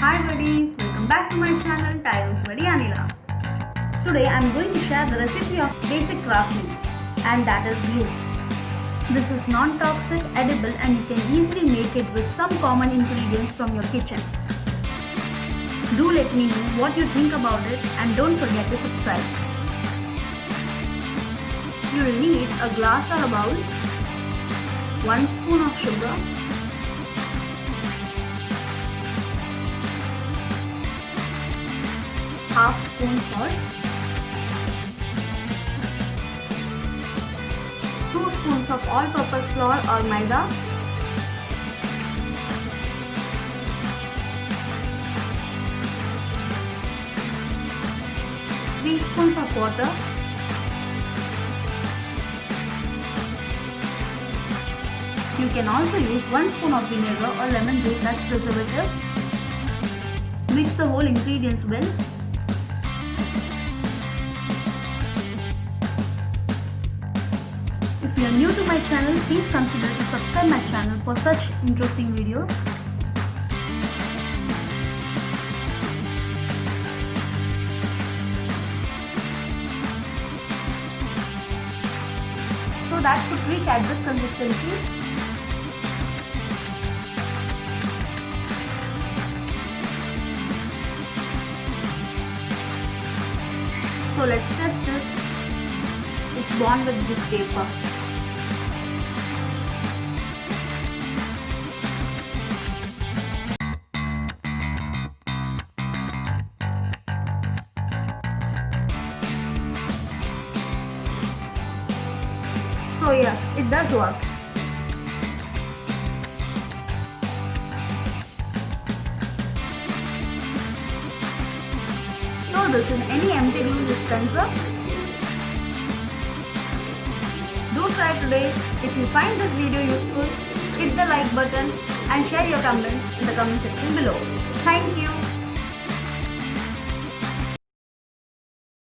Hi buddies, welcome back to my channel Tyro's buddy-Anila. Today I am going to share the recipe of basic crafting, and that is glue. This is non-toxic, edible, and you can easily make it with some common ingredients from your kitchen. Do let me know what you think about it, and don't forget to subscribe. You will need a glass or a bowl, 1 spoon of sugar, half spoon salt, 2 spoons of all-purpose flour or maida, three spoons of water, you can also use 1 spoon of vinegar or lemon juice as preservative. Mix the whole ingredients well. If you are new to my channel, please consider to subscribe my channel for such interesting videos. So that should reach at this consistency. So let's test this. It's bond with this paper. So yeah, it does work. Store this in any empty glue dispenser. Do try today. If you find this video useful, hit the like button and share your comments in the comment section below. Thank you.